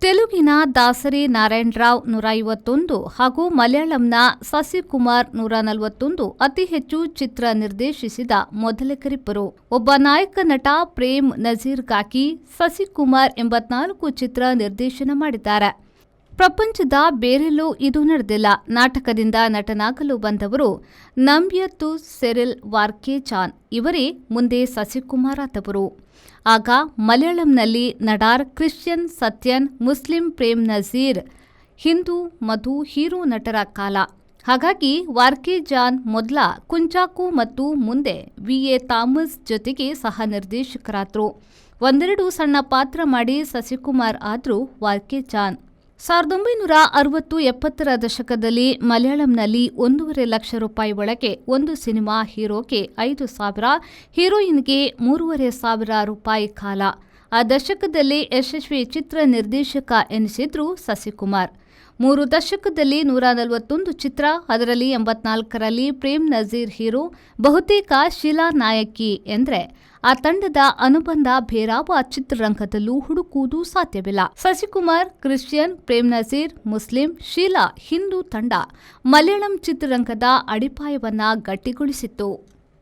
ತೆಲುಗಿನ ದಾಸರಿ ನಾರಾಯಣರಾವ್ 151 ಹಾಗೂ ಮಲಯಾಳಂನ ಸಸಿಕುಮಾರ್ 141 ಅತಿ ಹೆಚ್ಚು ಚಿತ್ರ ನಿರ್ದೇಶಿಸಿದ ಮೊದಲಿಗರಿಬ್ಬರು. ಒಬ್ಬ ನಾಯಕ ನಟ ಪ್ರೇಮ್ ನಜೀರ್ಗಾಗಿ ಸಸಿಕುಮಾರ್ 84 ಚಿತ್ರ ನಿರ್ದೇಶನ ಮಾಡಿದ್ದಾರೆ. ಪ್ರಪಂಚದ ಬೇರೆಲ್ಲೂ ಇದು ನಡೆದಿಲ್ಲ. ನಾಟಕದಿಂದ ನಟನಾಗಲು ಬಂದವರು ನಂಬ್ಯತು ಸೆರಿಲ್ ವಾರ್ಕೆಚಾನ್ ಇವರೇ ಮುಂದೆ ಸಸಿಕುಮಾರ್ ಆದವರು. ಆಗ ಮಲಯಾಳಂನಲ್ಲಿ ನಡಾರ್, ಕ್ರಿಶ್ಚಿಯನ್ ಸತ್ಯನ್, ಮುಸ್ಲಿಂ ಪ್ರೇಮ್ ನಜೀರ್, ಹಿಂದೂ ಮಧು ಹೀರೋ ನಟರ ಕಾಲ. ಹಾಗಾಗಿ ವಾರ್ಕೆಜಾನ್ ಮೊದಲ ಕುಂಚಾಕು ಮತ್ತು ಮುಂದೆ ವಿ.ಎ. ಥಾಮಸ್ ಜೊತೆಗೆ ಸಹ ನಿರ್ದೇಶಕರಾದರು. ಒಂದೆರಡು ಸಣ್ಣ ಪಾತ್ರ ಮಾಡಿ ಸಸಿಕುಮಾರ್ ಆದ್ರು ವಾರ್ಕೆಜಾನ್. 1960-70ರ ದಶಕದಲ್ಲಿ ಮಲಯಾಳಂನಲ್ಲಿ 1.5 ಲಕ್ಷ ರೂಪಾಯಿ ಒಳಗೆ ಒಂದು ಸಿನಿಮಾ ಹೀರೋಗೆ 5,000, ಹೀರೋಯಿನ್ಗೆ 3,500 ರೂಪಾಯಿ ಕಾಲ. ಆ ದಶಕದಲ್ಲಿ ಯಶಸ್ವಿ ಚಿತ್ರ ನಿರ್ದೇಶಕ ಎನಿಸಿದ್ರು ಸಸಿಕುಮಾರ್. 3 ದಶಕದಲ್ಲಿ 141 ಚಿತ್ರ, ಅದರಲ್ಲಿ 84ರಲ್ಲಿ ಪ್ರೇಮ್ ನಜೀರ್ ಹೀರೋ. ಬಹುತೇಕ ಶೀಲಾ ನಾಯಕಿ ಎಂದ್ರೆ ಆ ತಂಡದ ಅನುಬಂಧ ಬೇರಾವ ಚಿತ್ರರಂಗದಲ್ಲೂ ಹುಡುಕುವುದು ಸಾಧ್ಯವಿಲ್ಲ. ಸಸಿಕುಮಾರ್ ಕ್ರಿಶ್ಚಿಯನ್, ಪ್ರೇಮ್ ನಜೀರ್ ಮುಸ್ಲಿಂ, ಶೀಲಾ ಹಿಂದೂ ತಂಡ ಮಲಯಾಳಂ ಚಿತ್ರರಂಗದ ಅಡಿಪಾಯವನ್ನ ಗಟ್ಟಿಗೊಳಿಸಿತ್ತು.